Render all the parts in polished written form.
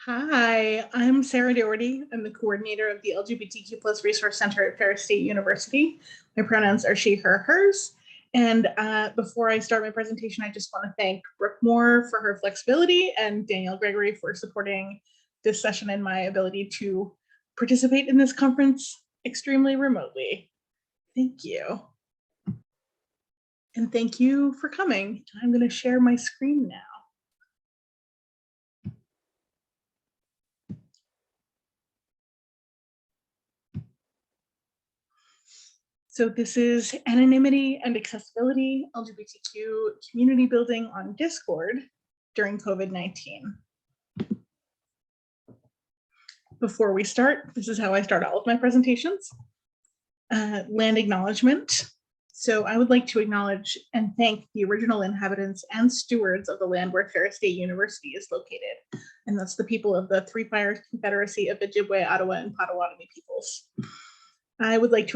Hi, I'm Sarah Doherty. I'm the coordinator of the LGBTQ plus Resource Center at Ferris State University. My pronouns are she, her, hers. And before I start my presentation, I just want to thank Brooke Moore for her flexibility and Danielle Gregory for supporting this session and my ability to participate in this conference extremely remotely. Thank you. And thank you for coming. I'm going to share my screen now. So this is Anonymity and Accessibility, LGBTQ community building on Discord during COVID-19. Before we start, this is how I start all of my presentations. Land acknowledgement. So I would like to acknowledge and thank the original inhabitants and stewards of the land where Ferris State University is located. And that's the people of the Three Fires Confederacy of Ojibwe, Ottawa, and Potawatomi peoples. I would like us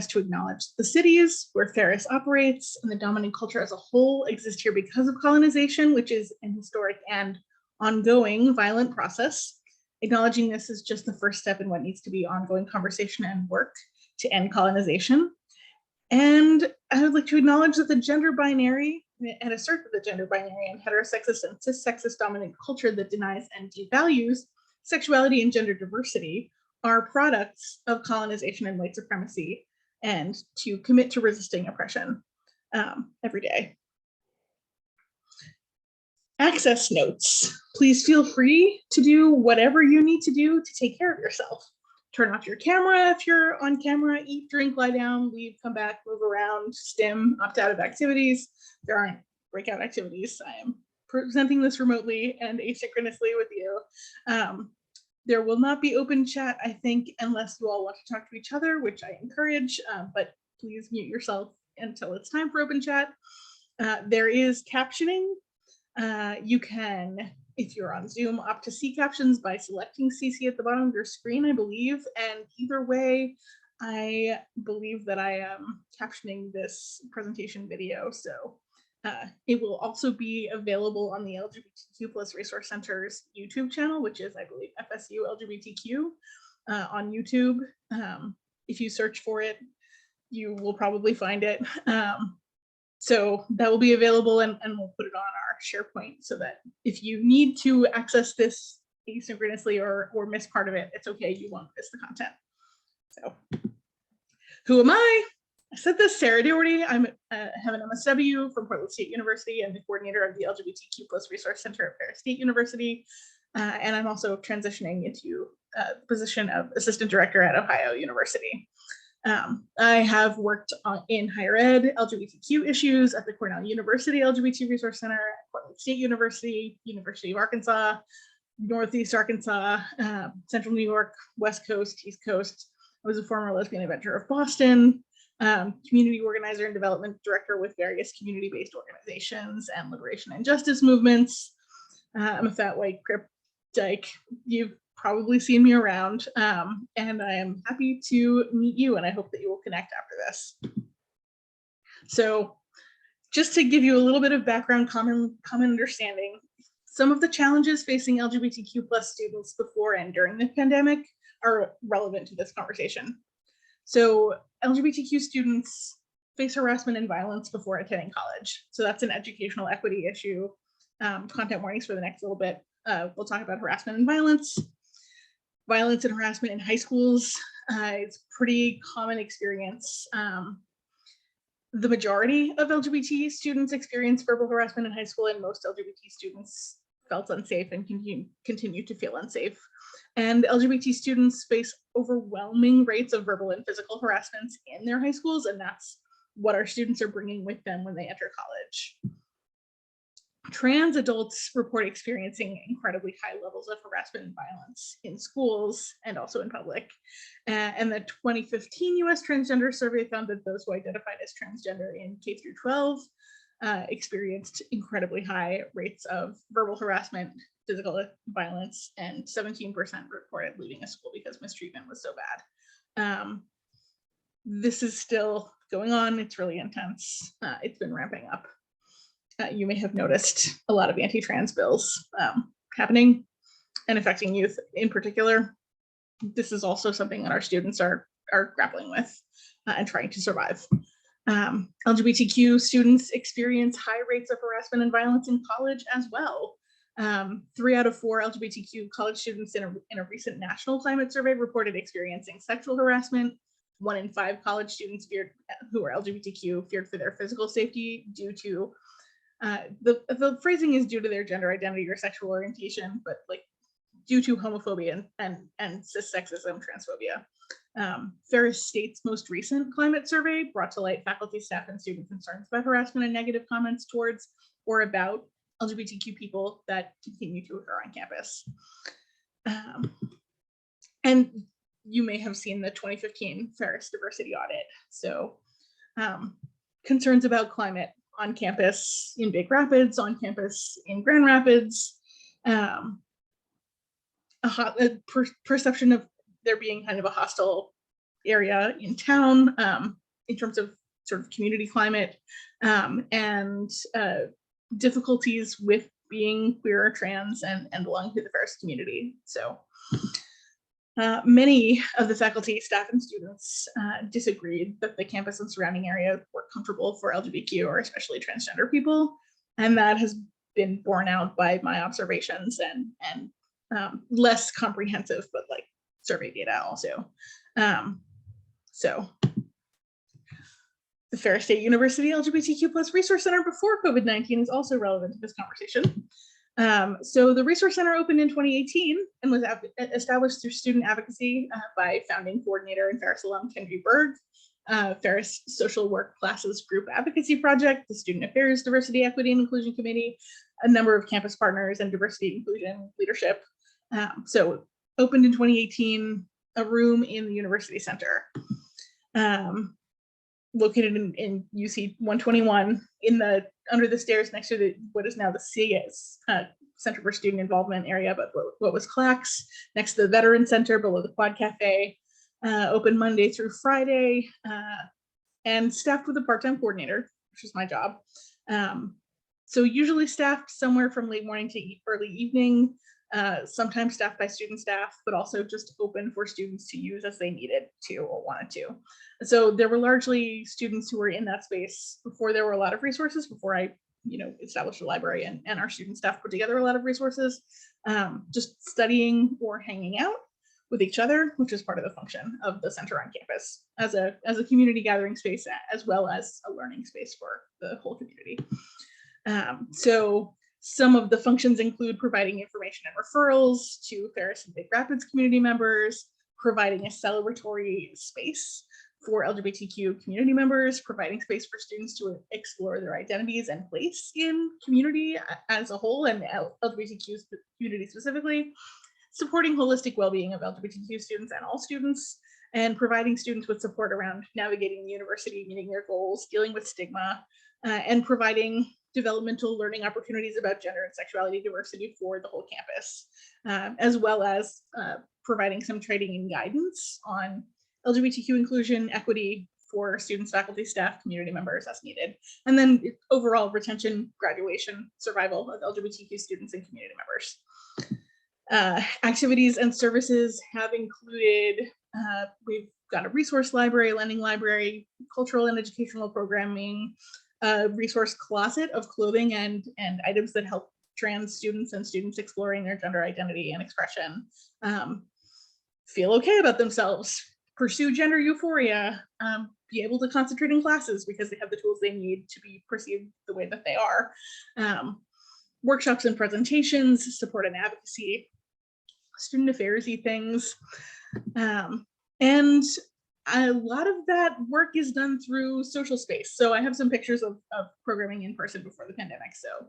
to acknowledge the cities where Ferris operates and the dominant culture as a whole exist here because of colonization, which is an historic and ongoing violent process. Acknowledging this is just the first step in what needs to be ongoing conversation and work to end colonization. And I would like to acknowledge that the gender binary and assert that the gender binary and heterosexist and cis-sexist dominant culture that denies and devalues sexuality and gender diversity are products of colonization and white supremacy, and to commit to resisting oppression every day. Access notes. Please feel free to do whatever you need to do to take care of yourself. Turn off your camera if you're on camera, eat, drink, lie down, leave, come back, move around, stim, opt out of activities. There aren't breakout activities. I am presenting this remotely and asynchronously with you. There will not be open chat, I think, unless you all want to talk to each other, which I encourage, but please mute yourself until it's time for open chat. There is captioning. You can, if you're on Zoom, opt to see captions by selecting CC at the bottom of your screen, I believe. And either way, I believe that I am captioning this presentation video. So it will also be available on the LGBTQ plus Resource Center's YouTube channel, which is, I believe, FSU LGBTQ on YouTube. If you search for it, you will probably find it. So that will be available, and we'll put it on our SharePoint so that if you need to access this asynchronously or miss part of it, it's okay, you won't miss the content. So who am I? I said this, Sarah Doherty. I have an MSW from Portland State University. I'm the coordinator of the LGBTQ plus Resource Center at Ferris State University. And I'm also transitioning into the position of assistant director at Ohio University. I have worked in higher ed, LGBTQ issues at the Cornell University LGBT Resource Center, at Portland State University, University of Arkansas, Northeast Arkansas, Central New York, West Coast, East Coast. I was a former lesbian adventurer of Boston, community organizer and development director with various community-based organizations and liberation and justice movements. I'm a fat white crip dyke. You've probably seen me around, and I am happy to meet you, and I hope that you will connect after this. So just to give you a little bit of background, common understanding, some of the challenges facing LGBTQ plus students before and during the pandemic are relevant to this conversation. So LGBTQ students face harassment and violence before attending college. So that's an educational equity issue. Content warnings for the next little bit. We'll talk about harassment and violence. Violence and harassment in high schools. It's a pretty common experience. The majority of LGBT students experience verbal harassment in high school, and most LGBT students felt unsafe and continue to feel unsafe. And LGBT students face overwhelming rates of verbal and physical harassments in their high schools, and that's what our students are bringing with them when they enter college. Trans adults report experiencing incredibly high levels of harassment and violence in schools and also in public. And the 2015 US Transgender Survey found that those who identified as transgender in K through 12 experienced incredibly high rates of verbal harassment, physical violence, and 17% reported leaving a school because mistreatment was so bad. This is still going on. It's really intense. It's been ramping up. You may have noticed a lot of anti-trans bills happening. and affecting youth in particular. This is also something that our students are grappling with and trying to survive. LGBTQ students experience high rates of harassment and violence in college as well. 3 out of 4 LGBTQ college students in a recent national climate survey reported experiencing sexual harassment. 1 in 5 college students who are LGBTQ feared for their physical safety due to the phrasing is due to their gender identity or sexual orientation, but like due to homophobia and cis sexism, transphobia. Ferris State's most recent climate survey brought to light faculty, staff, and student concerns about harassment and negative comments towards or about LGBTQ people that continue to occur on campus. And you may have seen the 2015 Ferris diversity audit. So concerns about climate on campus in Big Rapids, on campus in Grand Rapids, a perception of there being kind of a hostile area in town in terms of sort of community climate, and difficulties with being queer or trans and belonging to the Ferris community. So many of the faculty, staff, and students disagreed that the campus and surrounding area were comfortable for LGBTQ or especially transgender people. And that has been borne out by my observations and less comprehensive, but like survey data also. So the Ferris State University LGBTQ+ Resource Center before COVID-19 is also relevant to this conversation. So the Resource Center opened in 2018 and was established through student advocacy by founding coordinator and Ferris alum Kenji Berg, Ferris Social Work Classes Group Advocacy Project, the Student Affairs Diversity, Equity, and Inclusion Committee, a number of campus partners, and diversity inclusion leadership. So opened in 2018, a room in the University Center, located in UC 121 under the stairs next to what is now the CS, Center for Student Involvement area, but what was CLACS, next to the Veteran Center below the Quad Cafe, open Monday through Friday, and staffed with a part-time coordinator, which is my job. So usually staffed somewhere from late morning to early evening, sometimes staffed by student staff, but also just open for students to use as they needed to or wanted to. So there were largely students who were in that space before there were a lot of resources, before I established a library and our student staff put together a lot of resources, just studying or hanging out with each other, which is part of the function of the center on campus as a community gathering space, as well as a learning space for the whole community. So some of the functions include providing information and referrals to Ferris and Big Rapids community members, providing a celebratory space for LGBTQ community members, providing space for students to explore their identities and place in community as a whole, and LGBTQ community specifically, supporting holistic well-being of LGBTQ students and all students, and providing students with support around navigating the university, meeting their goals, dealing with stigma, and providing developmental learning opportunities about gender and sexuality diversity for the whole campus, as well as providing some training and guidance on LGBTQ inclusion, equity for students, faculty, staff, community members as needed. And then overall retention, graduation, survival of LGBTQ students and community members. Activities and services have included, we've got a resource library, lending library, cultural and educational programming, a resource closet of clothing and items that help trans students and students exploring their gender identity and expression feel okay about themselves, pursue gender euphoria, be able to concentrate in classes because they have the tools they need to be perceived the way that they are. Workshops and presentations, support and advocacy, student affairs-y things. And a lot of that work is done through social space. So I have some pictures of programming in person before the pandemic. So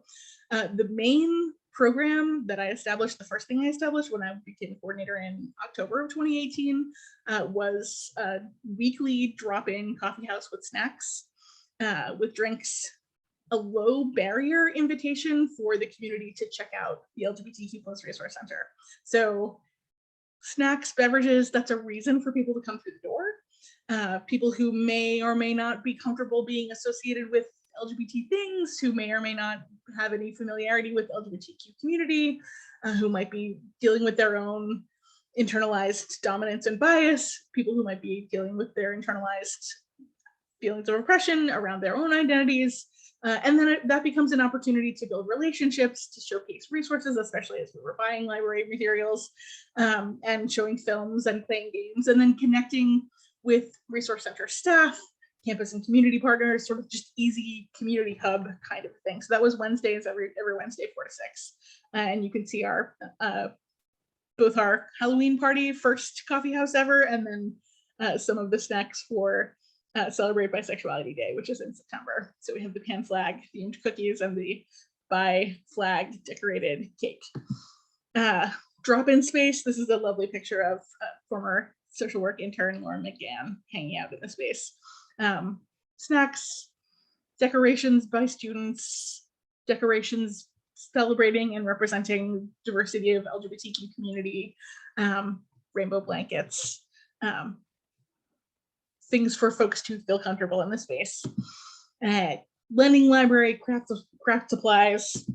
the main program that I established, the first thing I established when I became a coordinator in October of 2018 was a weekly drop-in coffee house with snacks, with drinks, a low barrier invitation for the community to check out the LGBTQ+ Resource Center. So snacks, beverages, that's a reason for people to come through the door. People who may or may not be comfortable being associated with LGBT things, who may or may not have any familiarity with LGBTQ community, who might be dealing with their own internalized dominance and bias, people who might be dealing with their internalized feelings of oppression around their own identities. And then that becomes an opportunity to build relationships, to showcase resources, especially as we were buying library materials, and showing films and playing games, and then connecting with resource center staff, campus and community partners, sort of just easy community hub kind of thing. So that was Wednesdays, every Wednesday, 4 to 6. And you can see our both our Halloween party, first coffee house ever, and then some of the snacks for Celebrate Bisexuality Day, which is in September. So we have the pan flag themed cookies and the bi flag decorated cake. Drop-in space. This is a lovely picture of former social work intern Lauren McGann hanging out in the space. Snacks, decorations by students, decorations celebrating and representing diversity of LGBTQ community, rainbow blankets, things for folks to feel comfortable in the space. Lending library, craft supplies,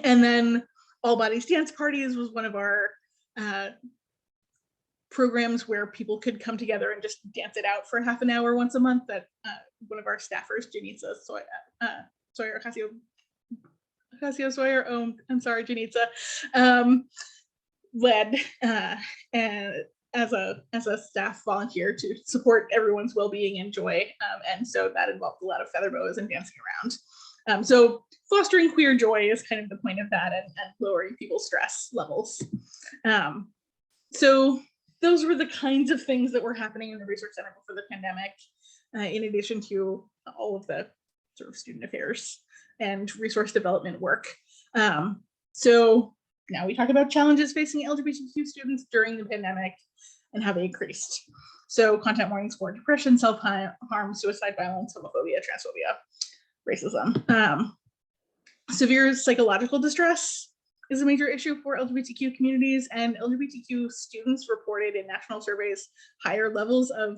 and then all bodies dance parties was one of our programs where people could come together and just dance it out for half an hour once a month that one of our staffers, Janitza Sawyer, Ocasio Sawyer, I'm sorry, Janitza, led and as a staff volunteer to support everyone's well-being and joy. And so that involved a lot of feather boas and dancing around. So fostering queer joy is kind of the point of that, and lowering people's stress levels. So those were the kinds of things that were happening in the Research Center before the pandemic, in addition to all of the sort of student affairs and resource development work. So now we talk about challenges facing LGBTQ students during the pandemic and how they increased. So content warnings for depression, self-harm, suicide, violence, homophobia, transphobia, racism. Severe psychological distress is a major issue for LGBTQ communities, and LGBTQ students reported in national surveys higher levels of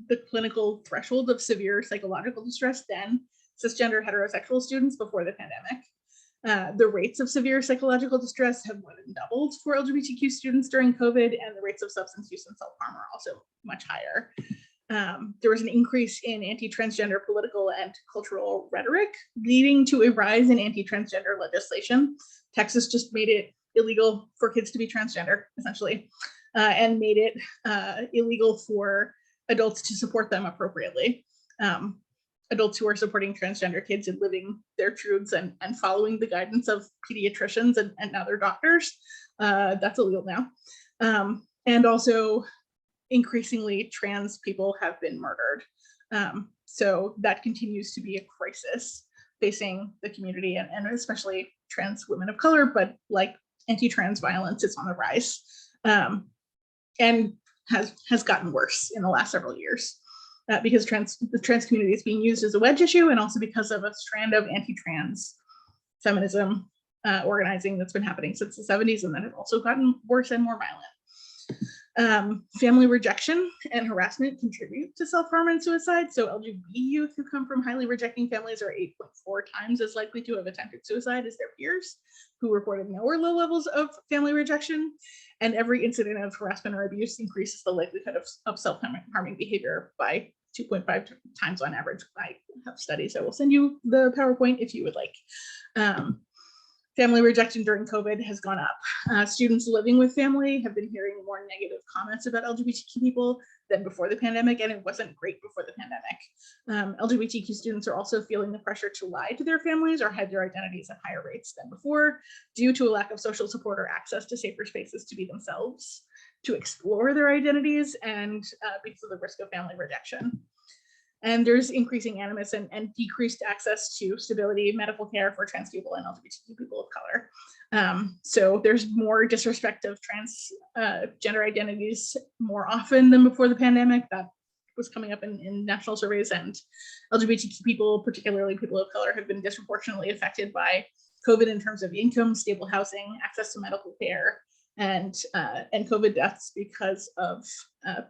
the clinical threshold of severe psychological distress than cisgender heterosexual students before the pandemic. The rates of severe psychological distress have more than doubled for LGBTQ students during COVID, and the rates of substance use and self-harm are also much higher. There was an increase in anti-transgender political and cultural rhetoric, leading to a rise in anti-transgender legislation. Texas just made it illegal for kids to be transgender, essentially, and made it illegal for adults to support them appropriately. Adults who are supporting transgender kids and living their truths and following the guidance of pediatricians and other doctors, that's illegal now. And also, increasingly, trans people have been murdered. So that continues to be a crisis facing the community, and especially trans women of color, but like anti-trans violence is on the rise, and has gotten worse in the last several years. Because the trans community is being used as a wedge issue, and also because of a strand of anti-trans feminism organizing that's been happening since the 70s, and that has also gotten worse and more violent. Family rejection and harassment contribute to self-harm and suicide. So LGBT youth who come from highly rejecting families are 8.4 times as likely to have attempted suicide as their peers who reported no or low levels of family rejection. And every incident of harassment or abuse increases the likelihood of self-harming behavior by 2.5 times on average. I have studies. I will send you the PowerPoint if you would like. Family rejection during COVID has gone up. Students living with family have been hearing more negative comments about LGBTQ people than before the pandemic, and it wasn't great before the pandemic. LGBTQ students are also feeling the pressure to lie to their families or hide their identities at higher rates than before, due to a lack of social support or access to safer spaces to be themselves, to explore their identities, and because of the risk of family rejection. And there's increasing animus and decreased access to stability medical care for trans people and LGBTQ people of color. So there's more disrespect of trans gender identities more often than before the pandemic. That was coming up in national surveys, and LGBTQ people, particularly people of color, have been disproportionately affected by COVID in terms of income, stable housing, access to medical care, and COVID deaths because of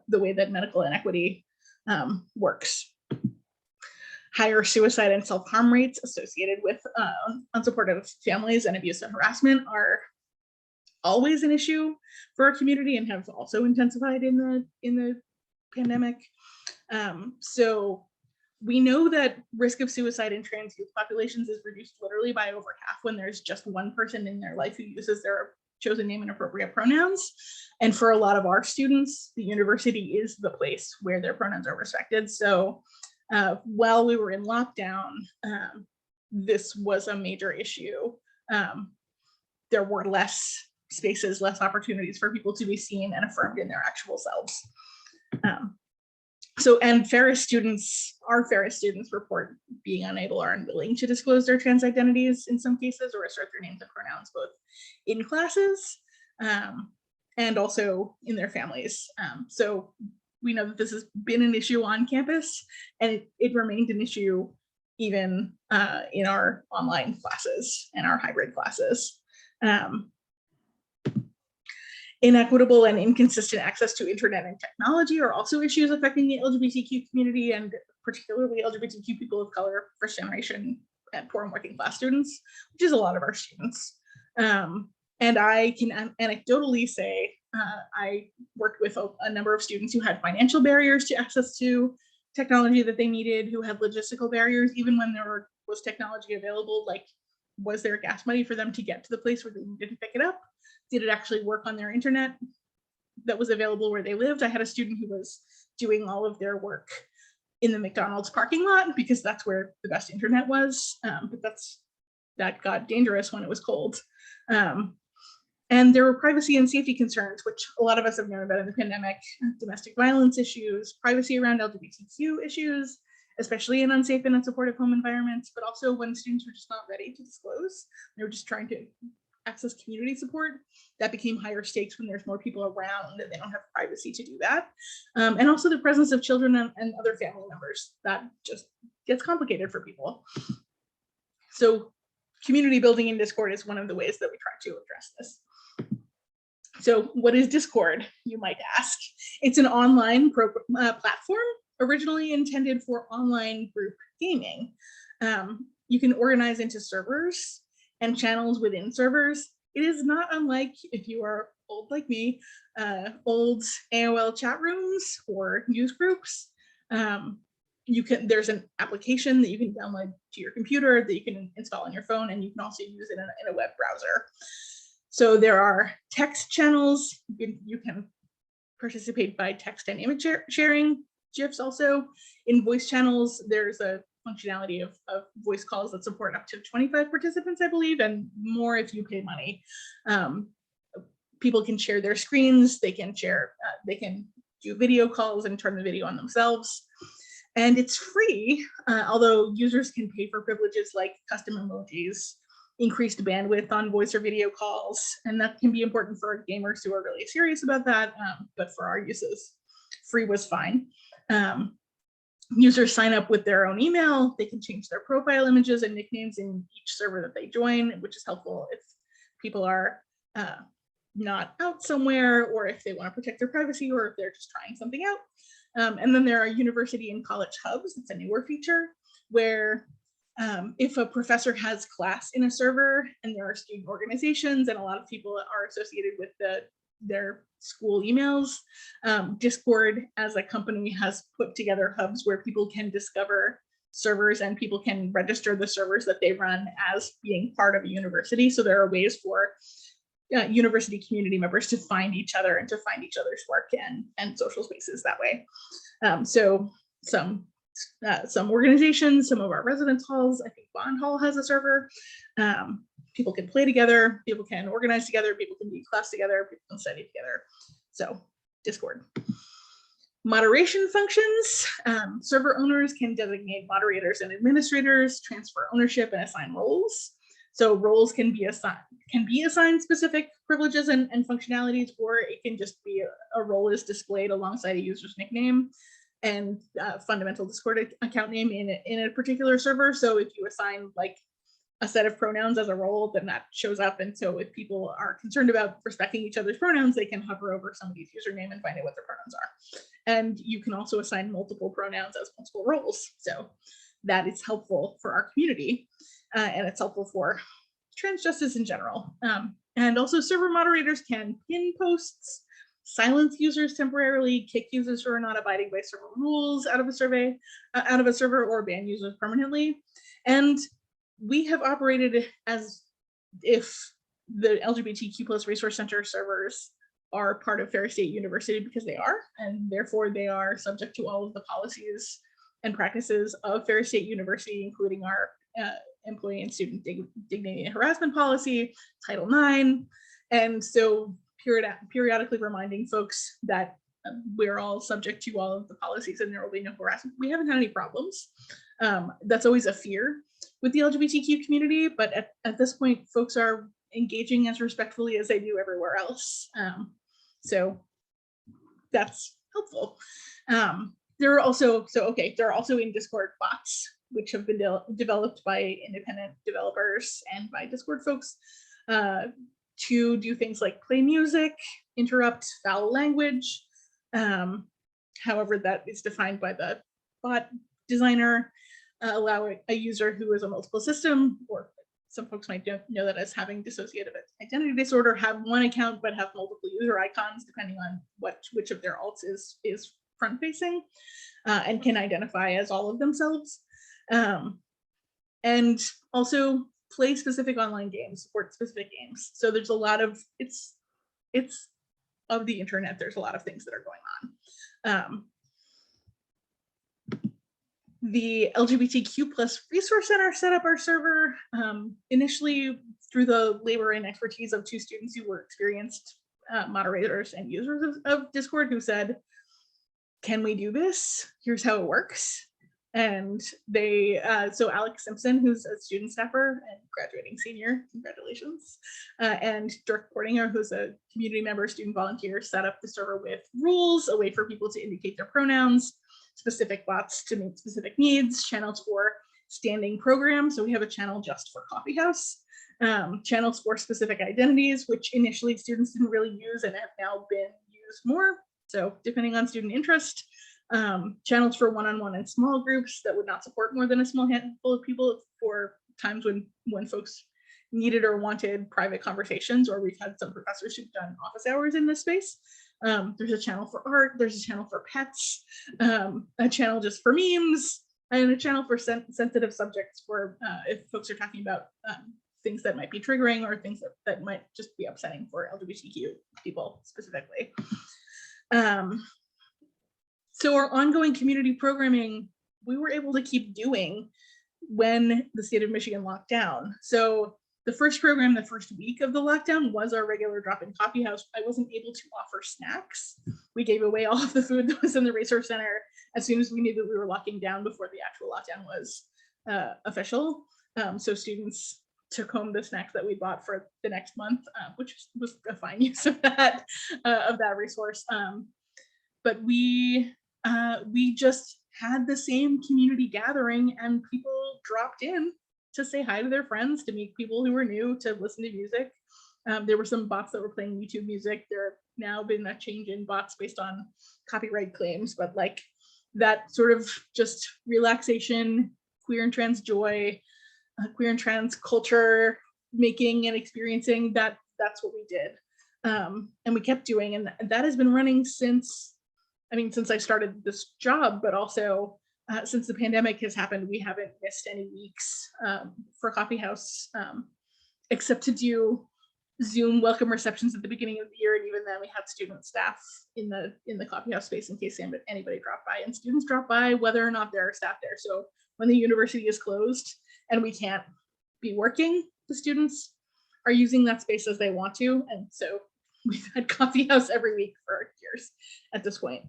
the way that medical inequity works. Higher suicide and self-harm rates associated with unsupportive families and abuse and harassment are always an issue for our community and have also intensified in the pandemic. So we know that risk of suicide in trans youth populations is reduced literally by over half when there's just one person in their life who uses their chosen name and appropriate pronouns. And for a lot of our students, the university is the place where their pronouns are respected. So while we were in lockdown, this was a major issue. There were less spaces, less opportunities for people to be seen and affirmed in their actual selves. And Ferris students, our Ferris students report being unable or unwilling to disclose their trans identities in some cases or assert their names and pronouns both in classes and also in their families. So we know that this has been an issue on campus and it remained an issue even in our online classes and our hybrid classes. Inequitable and inconsistent access to internet and technology are also issues affecting the LGBTQ community and particularly LGBTQ people of color, first generation and poor and working class students, which is a lot of our students. And I can anecdotally say, I worked with a number of students who had financial barriers to access to technology that they needed, who had logistical barriers, even when there was technology available, like was there gas money for them to get to the place where they needed to pick it up? Did it actually work on their internet that was available where they lived? I had a student who was doing all of their work in the McDonald's parking lot because that's where the best internet was, but that got dangerous when it was cold. And there were privacy and safety concerns, which a lot of us have known about in the pandemic, domestic violence issues, privacy around LGBTQ issues, especially in unsafe and unsupportive home environments, but also when students were just not ready to disclose, they were just trying to access community support. That became higher stakes when there's more people around and they don't have privacy to do that. And also the presence of children and other family members, that just gets complicated for people. So community building in Discord is one of the ways that we try to address this. So what is Discord, you might ask? It's an online platform originally intended for online group gaming. You can organize into servers and channels within servers. It is not unlike, if you are old like me, old AOL chat rooms or news groups. There's an application that you can download to your computer that you can install on your phone, and you can also use it in a web browser. So there are text channels. You can participate by text and image sharing, GIFs also. In voice channels, there's a functionality of voice calls that support up to 25 participants, I believe, and more if you pay money. People can share their screens, they can do video calls and turn the video on themselves. And it's free, although users can pay for privileges like custom emojis, increased bandwidth on voice or video calls, and that can be important for gamers who are really serious about that, but for our uses, free was fine. Users sign up with their own email. They can change their profile images and nicknames in each server that they join, which is helpful if people are not out somewhere, or if they want to protect their privacy, or if they're just trying something out. And then there are university and college hubs. It's a newer feature where if a professor has class in a server and there are student organizations and a lot of people are associated with their school emails, Discord as a company has put together hubs where people can discover servers and people can register the servers that they run as being part of a university. So there are ways for university community members to find each other and to find each other's work and social spaces that way. So some organizations, some of our residence halls, I think Bond Hall has a server. People can play together, people can organize together, people can be in class together, people can study together. So Discord. Moderation functions. Server owners can designate moderators and administrators, transfer ownership, and assign roles. So roles can be assigned specific privileges and functionalities, or it can just be a role is displayed alongside a user's nickname and fundamental Discord account name in a particular server. So if you assign like a set of pronouns as a role, then that shows up. And so if people are concerned about respecting each other's pronouns, they can hover over somebody's username and find out what their pronouns are. And you can also assign multiple pronouns as multiple roles. So that it's helpful for our community, and it's helpful for trans justice in general. And also server moderators can pin posts, silence users temporarily, kick users who are not abiding by server rules out of a server, or ban users permanently. And we have operated as if the LGBTQ plus Resource Center servers are part of Ferris State University, because they are, and therefore they are subject to all of the policies and practices of Ferris State University, including our employee and student dignity and harassment policy, Title IX. And so periodically reminding folks that we're all subject to all of the policies and there will be no harassment. We haven't had any problems. That's always a fear with the LGBTQ community, but at this point, folks are engaging as respectfully as they do everywhere else. So that's helpful. There are also in Discord bots, which have been developed by independent developers and by Discord folks to do things like play music, interrupt foul language, however that is defined by the bot designer, allow a user who is a multiple system, or some folks might know that as having dissociative identity disorder, have one account but have multiple user icons depending on which of their alts is front facing, and can identify as all of themselves. And also play specific online games, support specific games. So there's a lot of, it's of the internet, there's a lot of things that are going on. The LGBTQ plus Resource Center set up our server initially through the labor and expertise of two students who were experienced moderators and users of Discord, who said, can we do this? Here's how it works. And they, so Alex Simpson, who's a student staffer and graduating senior, congratulations, and Dirk Portinger, who's a community member, student volunteer, set up the server with rules, a way for people to indicate their pronouns, specific bots to meet specific needs, channels for standing programs. So we have a channel just for Coffee House, channels for specific identities, which initially students didn't really use and have now been used more. So depending on student interest, channels for one-on-one and small groups that would not support more than a small handful of people for times when folks needed or wanted private conversations, or we've had some professors who've done office hours in this space. There's a channel for art, there's a channel for pets, a channel just for memes, and a channel for sensitive subjects for if folks are talking about things that might be triggering or things that might just be upsetting for LGBTQ people specifically. So our ongoing community programming, we were able to keep doing when the state of Michigan locked down. So the first program, the first week of the lockdown, was our regular drop-in coffee house. I wasn't able to offer snacks. We gave away all of the food that was in the Resource Center as soon as we knew that we were locking down before the actual lockdown was official. So students took home the snacks that we bought for the next month, which was a fine use of that resource. But we just had the same community gathering, and people dropped in to say hi to their friends, to meet people who were new, to listen to music. There were some bots that were playing YouTube music. There have now been a change in bots based on copyright claims, but like that sort of just relaxation, queer and trans joy, queer and trans culture making and experiencing, that's what we did. And we kept doing, and that has been running since I started this job, but also since the pandemic has happened, we haven't missed any weeks for Coffee House, except to do Zoom welcome receptions at the beginning of the year. And even then we had student staff in the Coffee House space in case anybody dropped by, and students drop by whether or not there are staff there. So when the university is closed and we can't be working, the students are using that space as they want to. And so we've had Coffee House every week for years at this point.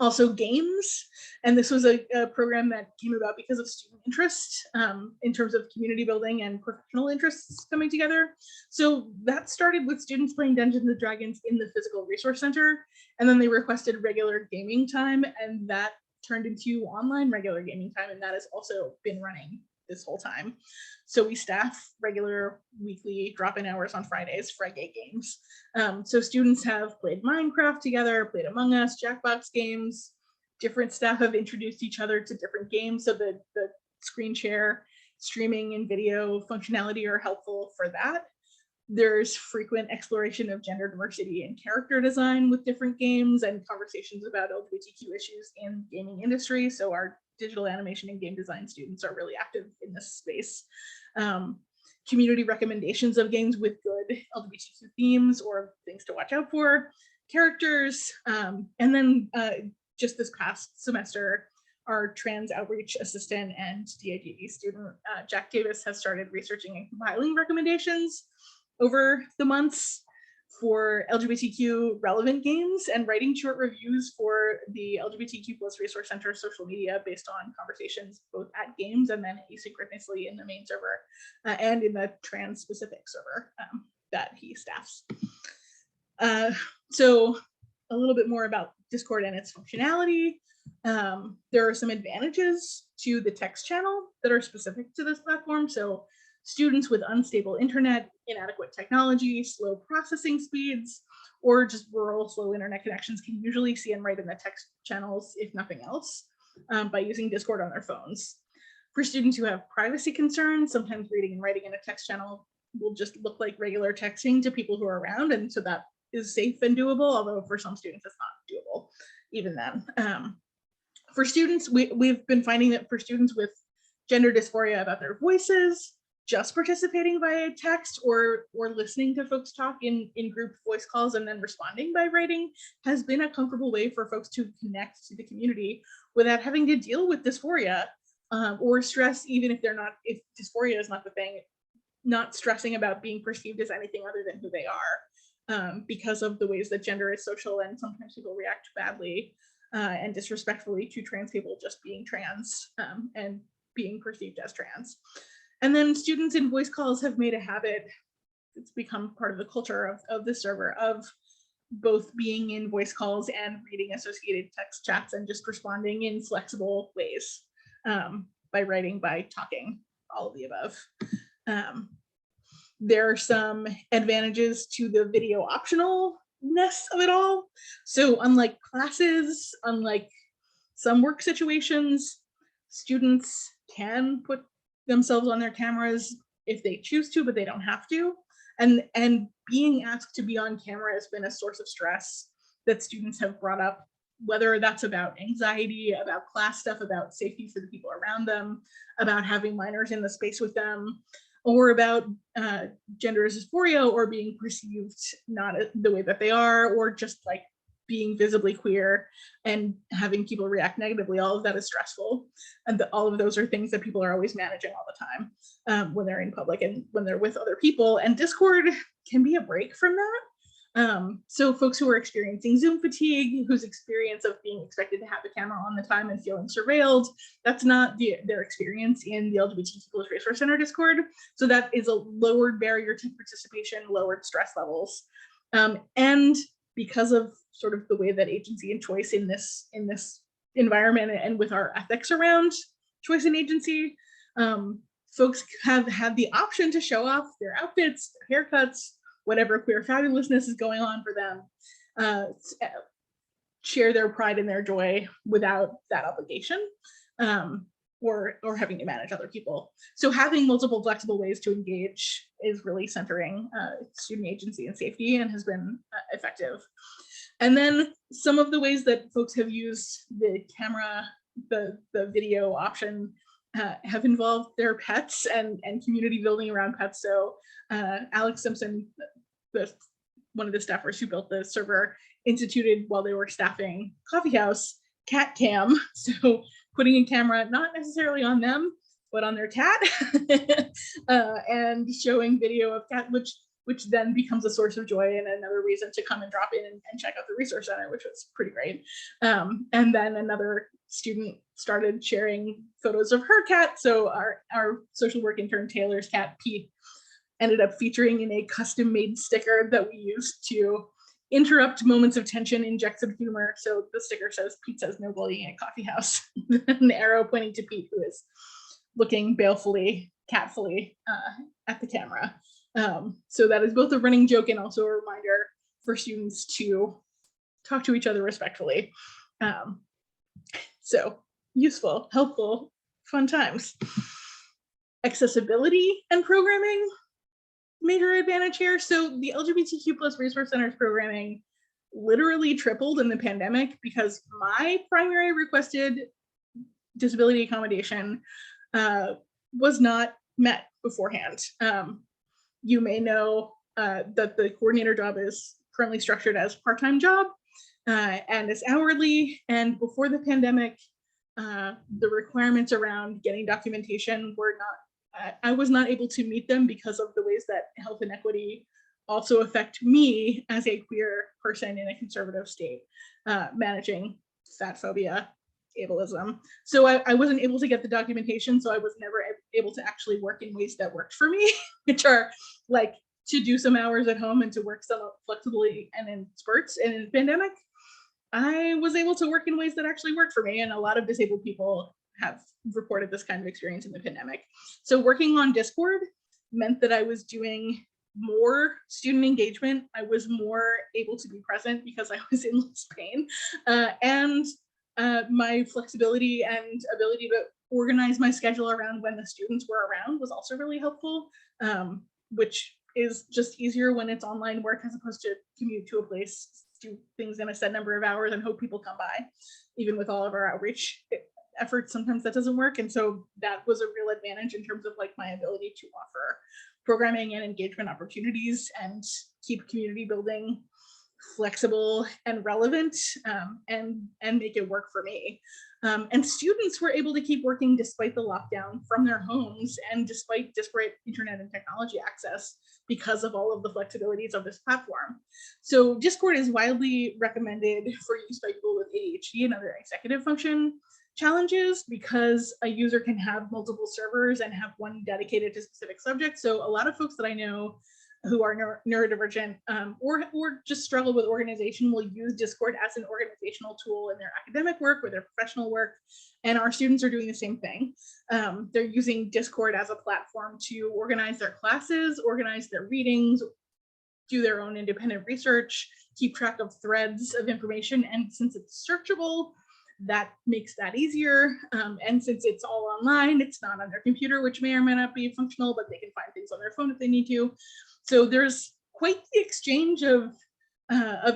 Also games, and this was a program that came about because of student interest in terms of community building and professional interests coming together. So that started with students playing Dungeons and Dragons in the physical resource center, and then they requested regular gaming time, and that turned into online regular gaming time, and that has also been running this whole time. So we staff regular weekly drop-in hours on Fridays, Friday games. So students have played Minecraft together, played Among Us, Jackbox games, different staff have introduced each other to different games, so the screen share, streaming, and video functionality are helpful for that. There's frequent exploration of gender diversity and character design with different games and conversations about LGBTQ issues in gaming industry. So our digital animation and game design students are really active in this space. Community recommendations of games with good LGBTQ themes or things to watch out for, characters, and then just this past semester, our trans outreach assistant and DIGD student, Jack Davis, has started researching and compiling recommendations over the months for LGBTQ relevant games and writing short reviews for the LGBTQ+ Resource Center social media based on conversations both at games and then asynchronously in the main server and in the trans specific server that he staffs. So a little bit more about Discord and its functionality. There are some advantages to the text channel that are specific to this platform. So students with unstable internet, inadequate technology, slow processing speeds, or just rural slow internet connections can usually see and write in the text channels, if nothing else, by using Discord on their phones. For students who have privacy concerns, sometimes reading and writing in a text channel will just look like regular texting to people who are around, and so that is safe and doable, although for some students it's not doable even then. For students, we've been finding that for students with gender dysphoria about their voices, just participating via text or listening to folks talk in group voice calls and then responding by writing has been a comfortable way for folks to connect to the community without having to deal with dysphoria or stress, even if dysphoria is not the thing, not stressing about being perceived as anything other than who they are because of the ways that gender is social, and sometimes people react badly and disrespectfully to trans people just being trans and being perceived as trans. And then students in voice calls have made a habit, it's become part of the culture of the server, of both being in voice calls and reading associated text chats and just responding in flexible ways by writing, by talking, all of the above. There are some advantages to the video optionalness of it all. So unlike classes, unlike some work situations, students can put themselves on their cameras if they choose to, but they don't have to. And being asked to be on camera has been a source of stress that students have brought up, whether that's about anxiety, about class stuff, about safety for the people around them, about having minors in the space with them, or about gender dysphoria or being perceived not the way that they are, or just like being visibly queer and having people react negatively. All of that is stressful. And all of those are things that people are always managing all the time when they're in public and when they're with other people. And Discord can be a break from that. So folks who are experiencing Zoom fatigue, whose experience of being expected to have a camera on the time and feeling surveilled, that's not their experience in the LGBTQ+ Resource Center Discord. So that is a lowered barrier to participation, lowered stress levels. And because of sort of the way that agency and choice in this environment and with our ethics around choice and agency, folks have had the option to show off their outfits, their haircuts, whatever queer fabulousness is going on for them, share their pride and their joy without that obligation or having to manage other people. So having multiple flexible ways to engage is really centering student agency and safety and has been effective. And then some of the ways that folks have used the camera, the video option have involved their pets and community building around pets. So Alex Simpson, one of the staffers who built the server, instituted while they were staffing Coffee House cat cam. So putting a camera not necessarily on them, but on their cat and showing video of cat, which then becomes a source of joy and another reason to come and drop in and check out the resource center, which was pretty great. And then another student started sharing photos of her cat. So our social work intern Taylor's cat, Pete, ended up featuring in a custom made sticker that we used to interrupt moments of tension, inject some humor. So the sticker says, "Pete says no bullying at Coffee House." An arrow pointing to Pete, who is looking balefully, catfully at the camera. So that is both a running joke and also a reminder for students to talk to each other respectfully. So useful, helpful, fun times. Accessibility and programming, major advantage here. So the LGBTQ plus Resource Center's programming literally tripled in the pandemic because my primary requested disability accommodation was not met beforehand. You may know that the coordinator job is currently structured as part-time job and is hourly. And before the pandemic, the requirements around getting documentation were not, I was not able to meet them because of the ways that health inequity also affect me as a queer person in a conservative state, managing fat phobia, ableism. So I wasn't able to get the documentation, so I was never able to actually work in ways that worked for me, which are like to do some hours at home and to work some flexibly and in spurts. And in the pandemic, I was able to work in ways that actually worked for me. And a lot of disabled people have reported this kind of experience in the pandemic. So working on Discord meant that I was doing more student engagement. I was more able to be present because I was in less pain. And my flexibility and ability to organize my schedule around when the students were around was also really helpful, which is just easier when it's online work as opposed to commute to a place, do things in a set number of hours and hope people come by. Even with all of our outreach efforts, sometimes that doesn't work. And so that was a real advantage in terms of like my ability to offer programming and engagement opportunities and keep community building flexible and relevant, and make it work for me. And students were able to keep working despite the lockdown from their homes and despite disparate internet and technology access because of all of the flexibilities of this platform. So Discord is widely recommended for use by people with ADHD and other executive function challenges because a user can have multiple servers and have one dedicated to specific subjects. So a lot of folks that I know who are neurodivergent or just struggle with organization will use Discord as an organizational tool in their academic work or their professional work. And our students are doing the same thing. They're using Discord as a platform to organize their classes, organize their readings, do their own independent research, keep track of threads of information. And since it's searchable, that makes that easier. And since it's all online, it's not on their computer, which may or may not be functional, but they can find things on their phone if they need to. So there's quite the exchange of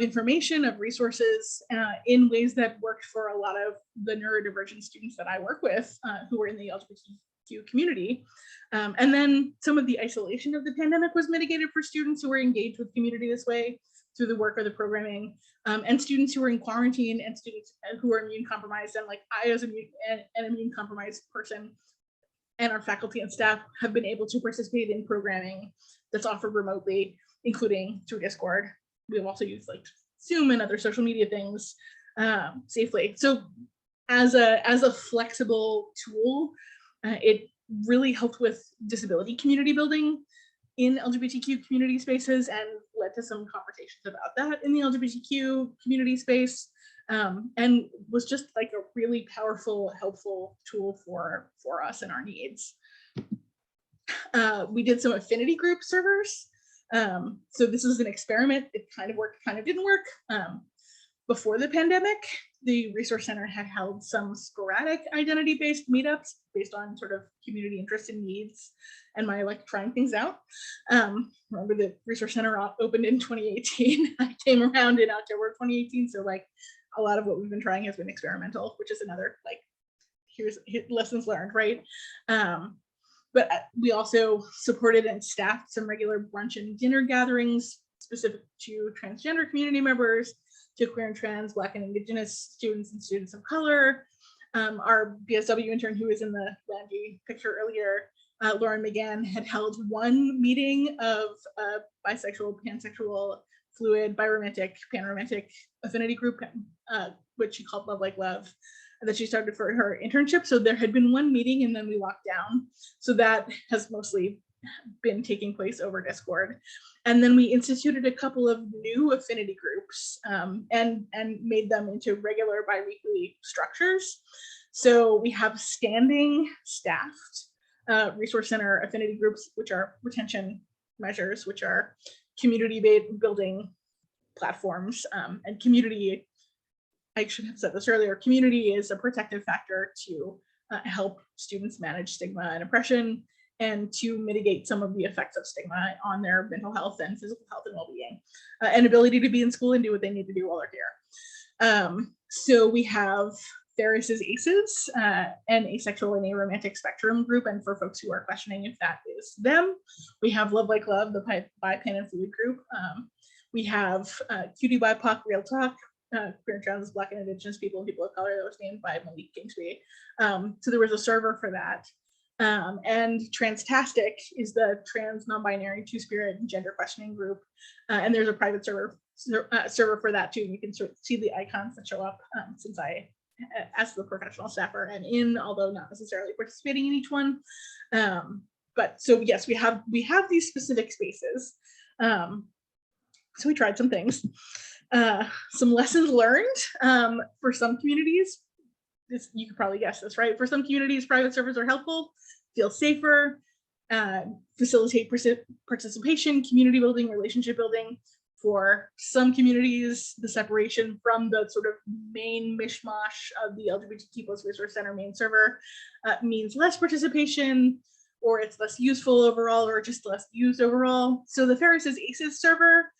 information, of resources in ways that worked for a lot of the neurodivergent students that I work with who are in the LGBTQ community. And then some of the isolation of the pandemic was mitigated for students who were engaged with community this way through the work or the programming, and students who are in quarantine and students who are immune compromised. And like I, as an immune compromised person, and our faculty and staff have been able to participate in programming that's offered remotely, including through Discord. We've also used like Zoom and other social media things safely. So as a flexible tool, it really helped with disability community building in LGBTQ community spaces and led to some conversations about that in the LGBTQ community space, and was just like a really powerful, helpful tool for us and our needs. We did some affinity group servers. So this is an experiment. It kind of worked, kind of didn't work. Before the pandemic, the Resource Center had held some sporadic identity-based meetups based on sort of community interest and needs and my like trying things out. Remember the Resource Center opened in 2018. I came around in October 2018. So like a lot of what we've been trying has been experimental, which is another like, here's lessons learned, right? But we also supported and staffed some regular brunch and dinner gatherings specific to transgender community members, to queer and trans, Black and Indigenous students and students of color. Our BSW intern who was in the Landy picture earlier, Lauren McGann, had held one meeting of bisexual, pansexual, fluid, biromantic, panromantic affinity group, which she called Love Like Love, that she started for her internship. So there had been one meeting and then we locked down. So that has mostly been taking place over Discord. And then we instituted a couple of new affinity groups and made them into regular bi-weekly structures. So we have standing staffed Resource Center affinity groups, which are retention measures, which are community building platforms and community I should have said this earlier, community is a protective factor to help students manage stigma and oppression and to mitigate some of the effects of stigma on their mental health and physical health and well-being, and ability to be in school and do what they need to do while they're here. So we have Ferris's ACEs, an asexual and aromantic spectrum group, and for folks who are questioning if that is them, we have Love Like Love, the bi, pan, and fluid group. We have Cutie BIPOC Real Talk, queer and trans, Black and Indigenous people and people of color, that was named by Malik Kingsby. So there was a server for that. And Transtastic is the trans, non-binary, two-spirit, and gender questioning group. And there's a private server for that too. You can sort of see the icons that show up since I, as the professional staffer, and in, although not necessarily participating in each one. But so yes, we have these specific spaces. So we tried some things. Some lessons learned for some communities. This, you could probably guess this, right? For some communities, private servers are helpful, feel safer, facilitate participation, community building, relationship building. For some communities, the separation from the sort of main mishmash of the LGBTQ plus resource center main server means less participation, or it's less useful overall, or just less used overall. So the Ferris's ACEs server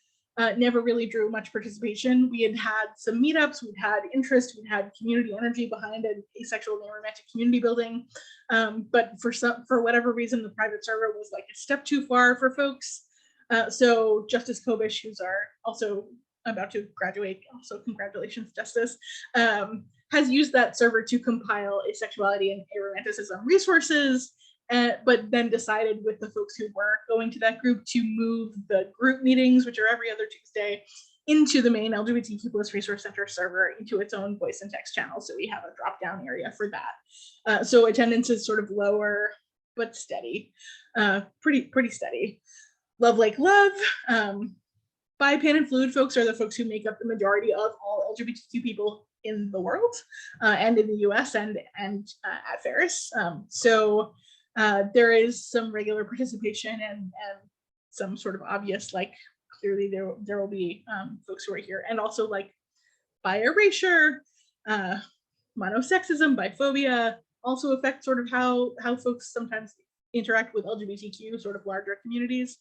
never really drew much participation. We had some meetups, we'd had interest, we'd had community energy behind an asexual and aromantic community building. But for whatever reason, the private server was like a step too far for folks. So Justice Kobish, who's also about to graduate, also congratulations, Justice, has used that server to compile asexuality and aromanticism resources, but then decided with the folks who were going to that group to move the group meetings, which are every other Tuesday, into the main LGBTQ plus resource center server, into its own voice and text channel. So we have a drop-down area for that. So attendance is sort of lower, but steady, pretty steady. Love Like Love, bi, pan, and fluid folks are the folks who make up the majority of all LGBTQ people in the world, and in the US and at Ferris. So there is some regular participation and some sort of obvious, like, clearly there will be folks who are here, and also like bi erasure, monosexism, biphobia also affect sort of how folks sometimes interact with LGBTQ sort of larger communities.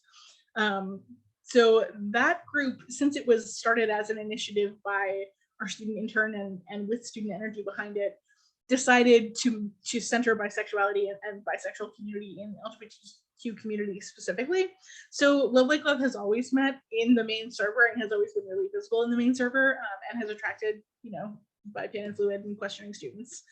So that group, since it was started as an initiative by our student intern and with student energy behind it, decided to center bisexuality and bisexual community in the LGBTQ community specifically. So Love Like Love has always met in the main server and has always been really visible in the main server, and has attracted, bi, pan, and fluid and questioning students.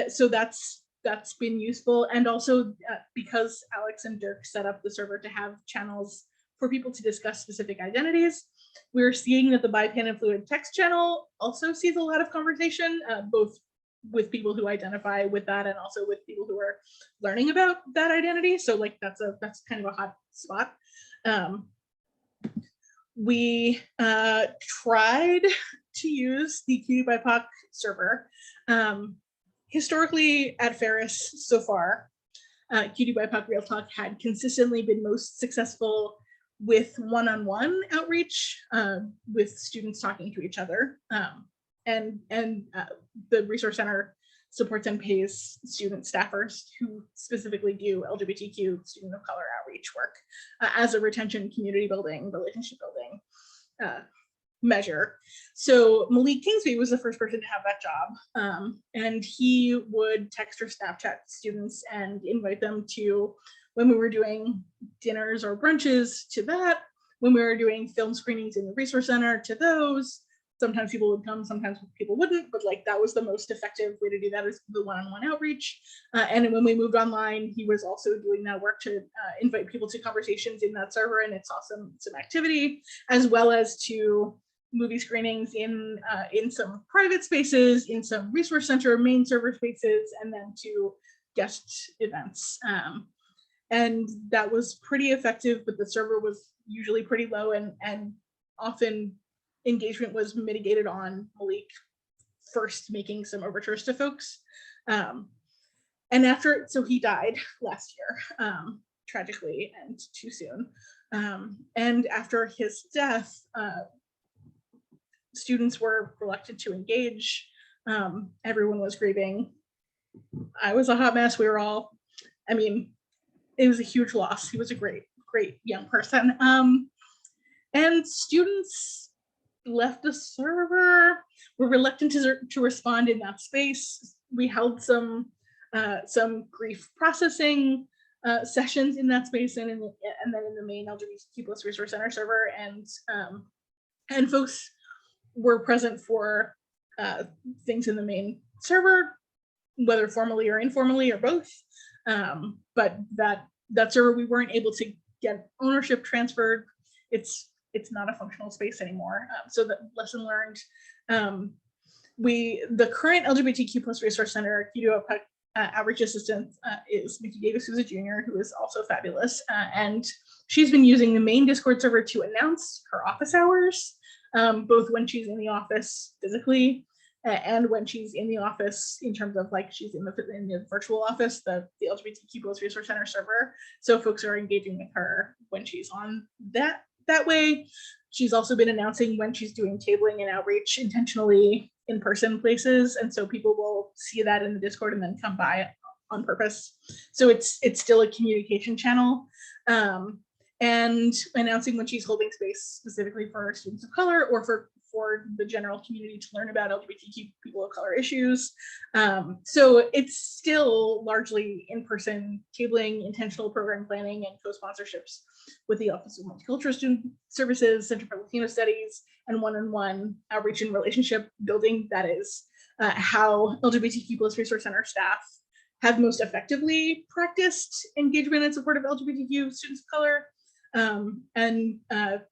So that's been useful. And also because Alex and Dirk set up the server to have channels for people to discuss specific identities, we're seeing that the bi, pan, and fluid text channel also sees a lot of conversation, both with people who identify with that and also with people who are learning about that identity. So like that's kind of a hot spot. We tried to use the Cutie BIPOC server. Historically at Ferris so far, Cutie BIPOC Real Talk had consistently been most successful with one-on-one outreach, with students talking to each other. And the Resource Center supports and pays student staffers who specifically do LGBTQ student of color outreach work as a retention, community building, relationship building measure. So Malik Kingsby was the first person to have that job, and he would text or Snapchat students and invite them to, when we were doing dinners or brunches, to that, when we were doing film screenings in the Resource Center, to those. Sometimes people would come, sometimes people wouldn't, but like that was the most effective way to do that, is the one-on-one outreach. And when we moved online, he was also doing that work to invite people to conversations in that server, and it saw some activity, as well as to movie screenings in some private spaces, in some Resource Center main server spaces, and then to guest events. And that was pretty effective, but the server was usually pretty low, and often engagement was mitigated on Malik first making some overtures to folks. And so he died last year, tragically and too soon. And after his death, students were reluctant to engage. Everyone was grieving. I was a hot mess. We were all, I mean, it was a huge loss. He was a great young person. And students left the server, were reluctant to respond in that space. We held some grief processing sessions in that space, and then in the main LGBTQ+ Resource Center server, and folks were present for things in the main server, whether formally or informally or both. But that server, we weren't able to get ownership transferred. It's not a functional space anymore. So the lesson learned. The current LGBTQ+ Resource Center QDOP outreach assistant is Mickey Davis, who's a junior, who is also fabulous. And she's been using the main Discord server to announce her office hours, both when she's in the office physically and when she's in the office in terms of like she's in the virtual office, the LGBTQ+ Resource Center server. So folks are engaging with her when she's on that way. She's also been announcing when she's doing tabling and outreach intentionally in person places, and so people will see that in the Discord and then come by on purpose. So it's still a communication channel, and announcing when she's holding space specifically for students of color or for the general community to learn about LGBTQ people of color issues. So it's still largely in-person tabling, intentional program planning, and co-sponsorships with the Office of Multicultural Student Services, Center for Latino Studies, and one-on-one outreach and relationship building. That is how LGBTQ+ Resource Center staff have most effectively practiced engagement and support of LGBTQ students of color.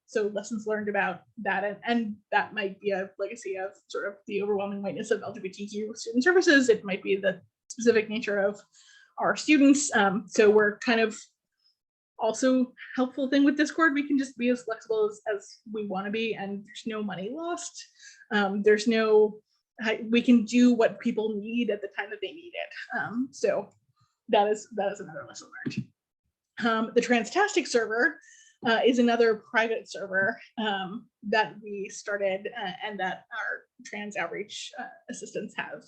So lessons learned about that, and that might be a legacy of sort of the overwhelming whiteness of LGBTQ student services. It might be the specific nature of our students. So we're kind of also helpful thing with Discord. We can just be as flexible as we want to be, and there's no money lost. We can do what people need at the time that they need it. So that is another lesson learned. The Transtastic server is another private server that we started and that our trans outreach assistants have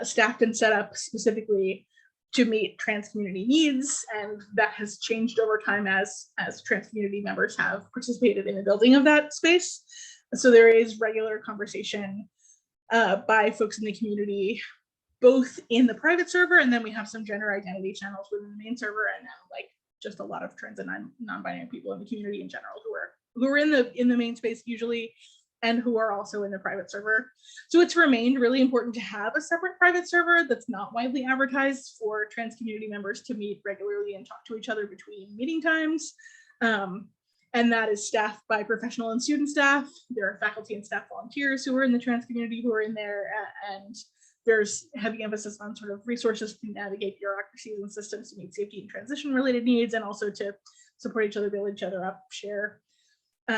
staffed and set up specifically to meet trans community needs, and that has changed over time as trans community members have participated in the building of that space. So there is regular conversation by folks in the community, both in the private server, and then we have some gender identity channels within the main server, and like just a lot of trans and non-binary people in the community in general who are in the main space usually, and who are also in the private server. So it's remained really important to have a separate private server that's not widely advertised for trans community members to meet regularly and talk to each other between meeting times. And that is staffed by professional and student staff. There are faculty and staff volunteers who are in the trans community who are in there, and there's heavy emphasis on sort of resources to navigate bureaucracies and systems to meet safety and transition related needs, and also to support each other, build each other up, share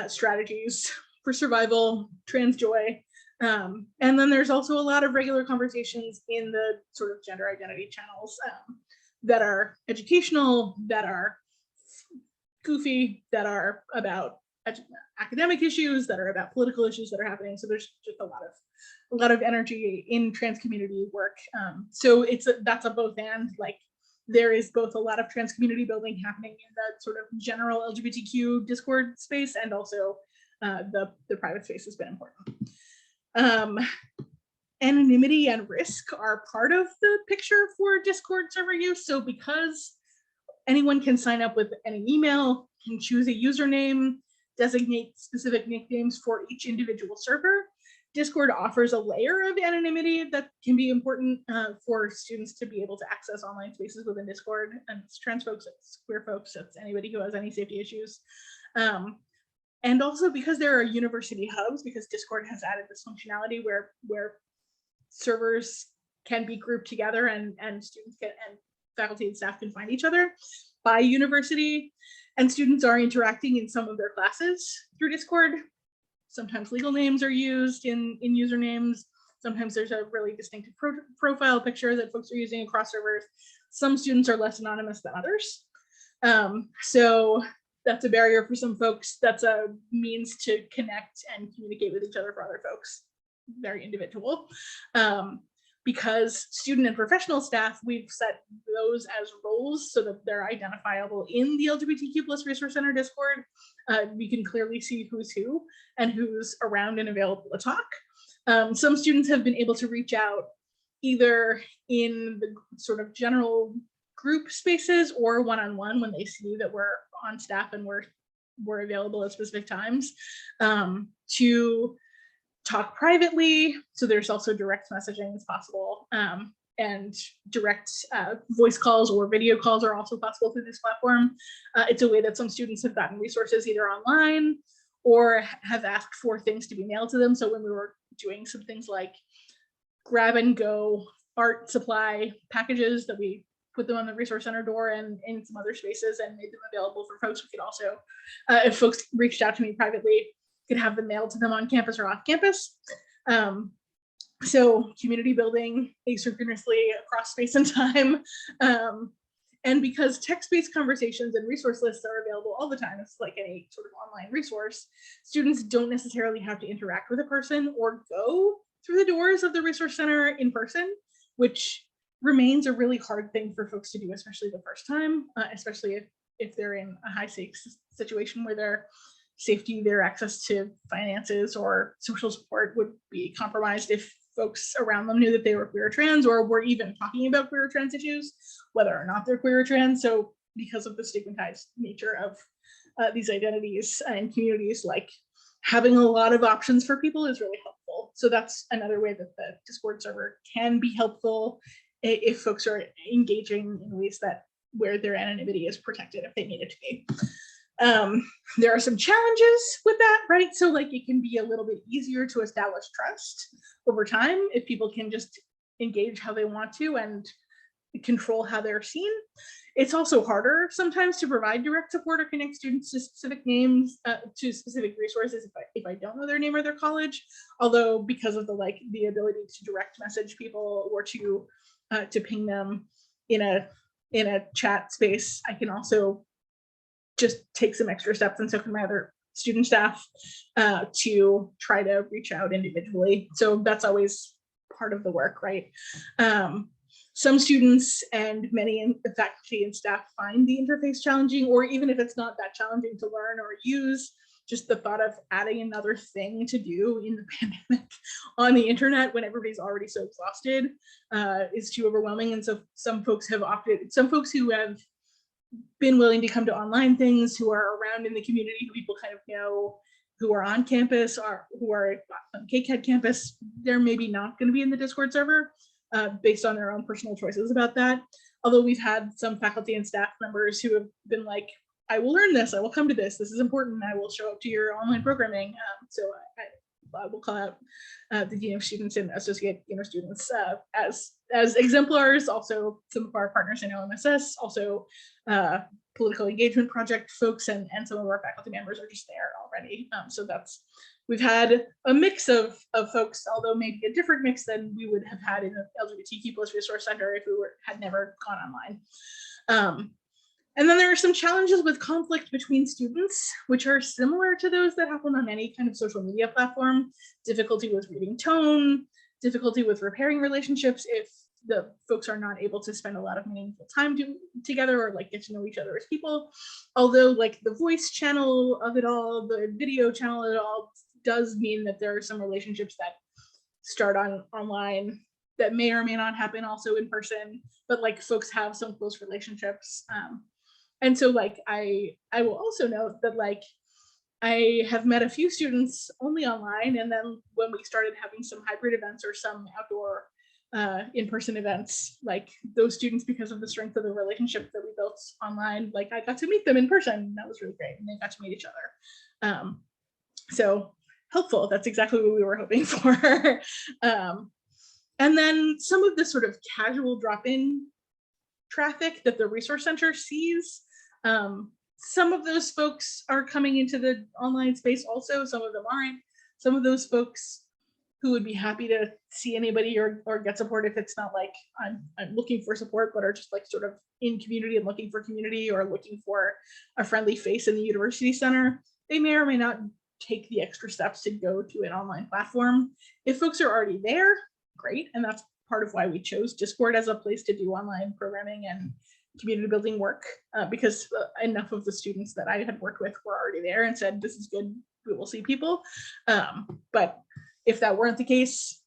strategies for survival, trans joy. And then there's also a lot of regular conversations in the sort of gender identity channels that are educational, that are goofy, that are about academic issues, that are about political issues that are happening. So there's just a lot of energy in trans community work. So that's a both and. Like there is both a lot of trans community building happening in the sort of general LGBTQ Discord space, and also the private space has been important. Anonymity and risk are part of the picture for Discord server use. So because anyone can sign up with any email, can choose a username, designate specific nicknames for each individual server, Discord offers a layer of anonymity that can be important for students to be able to access online spaces within Discord. And it's trans folks, it's queer folks, it's anybody who has any safety issues. And also because there are university hubs, because Discord has added this functionality where servers can be grouped together and students and faculty and staff can find each other by university, and students are interacting in some of their classes through Discord. Sometimes legal names are used in usernames. Sometimes there's a really distinctive profile picture that folks are using across servers. Some students are less anonymous than others. So that's a barrier for some folks. That's a means to connect and communicate with each other for other folks. Very individual. Because student and professional staff, we've set those as roles so that they're identifiable in the LGBTQ plus Resource Center Discord. We can clearly see who's who and who's around and available to talk. Some students have been able to reach out either in the sort of general group spaces or one-on-one when they see that we're on staff and we're available at specific times, to talk privately. So there's also direct messaging as possible, and direct voice calls or video calls are also possible through this platform. It's a way that some students have gotten resources either online or have asked for things to be mailed to them. So when we were doing some things like grab and go art supply packages, that we put them on the Resource Center door and in some other spaces and made them available for folks. We could also, if folks reached out to me privately, could have them mailed to them on campus or off campus. So community building asynchronously across space and time. And because text-based conversations and resource lists are available all the time, it's like any sort of online resource, students don't necessarily have to interact with a person or go through the doors of the Resource Center in person, which remains a really hard thing for folks to do, especially the first time, especially if they're in a high stakes situation where their safety, their access to finances or social support would be compromised if folks around them knew that they were queer or trans, or were even talking about queer or trans issues, whether or not they're queer or trans. So because of the stigmatized nature of these identities and communities, like having a lot of options for people is really helpful. So that's another way that the Discord server can be helpful if folks are engaging in ways that where their anonymity is protected if they need it to be. There are some challenges with that, right? So like it can be a little bit easier to establish trust over time if people can just engage how they want to and control how they're seen. It's also harder sometimes to provide direct support or connect students to specific names, to specific resources if I don't know their name or their college. Although because of the ability to direct message people or to ping them in a chat space, I can also just take some extra steps, and so can my other student staff, to try to reach out individually. So that's always part of the work, right? Some students and many in the faculty and staff find the interface challenging, or even if it's not that challenging to learn or use, just the thought of adding another thing to do in the pandemic on the internet when everybody's already so exhausted is too overwhelming. And so some folks have opted, some folks who have been willing to come to online things, who are around in the community, who people kind of know, who are on campus or who are on KCAD campus, they're maybe not going to be in the Discord server based on their own personal choices about that. Although we've had some faculty and staff members who have been like, I will learn this, I will come to this is important, I will show up to your online programming. So I will call out the Dean of Students and Associate Dean of Students as exemplars, also some of our partners in OMSS, also political engagement project folks, and some of our faculty members are just there already. So we've had a mix of folks, although maybe a different mix than we would have had in the LGBTQ plus Resource Center if we had never gone online. And then there are some challenges with conflict between students, which are similar to those that happen on any kind of social media platform. Difficulty with reading tone, difficulty with repairing relationships if the folks are not able to spend a lot of meaningful time together or get to know each other as people. Although the voice channel of it all, the video channel of it all does mean that there are some relationships that start online that may or may not happen also in person, but folks have some close relationships. And so I will also note that I have met a few students only online, and then when we started having some hybrid events or some outdoor in-person events, those students, because of the strength of the relationship that we built online, I got to meet them in person, and that was really great, and they got to meet each other. So helpful, that's exactly what we were hoping for. And then some of the sort of casual drop-in traffic that the Resource Center sees, some of those folks are coming into the online space also, some of them aren't. Some of those folks who would be happy to see anybody or get support if it's not like I'm looking for support, but are just like sort of in community and looking for community or looking for a friendly face in the university center. They may or may not take the extra steps to go to an online platform. If folks are already there, great. And that's part of why we chose Discord as a place to do online programming and community building work, because enough of the students that I had worked with were already there and said, this is good, we will see people. But if that weren't the case,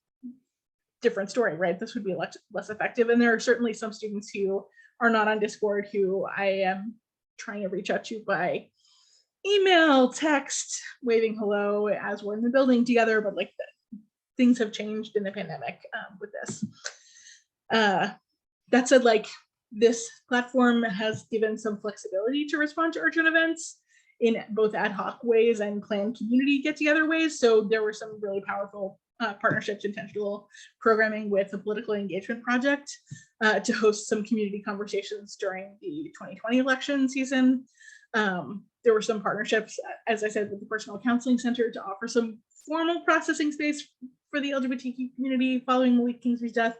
different story, right? This would be less effective. And there are certainly some students who are not on Discord who I am trying to reach out to by email, text, waving hello as we're in the building together, but like things have changed in the pandemic with this. That said, like this platform has given some flexibility to respond to urgent events in both ad hoc ways and planned community get-together ways. So there were some really powerful partnerships, intentional programming with a political engagement project to host some community conversations during the 2020 election season. There were some partnerships, as I said, with the Personal Counseling Center to offer some formal processing space for the LGBTQ community following Malik Kingsley's death.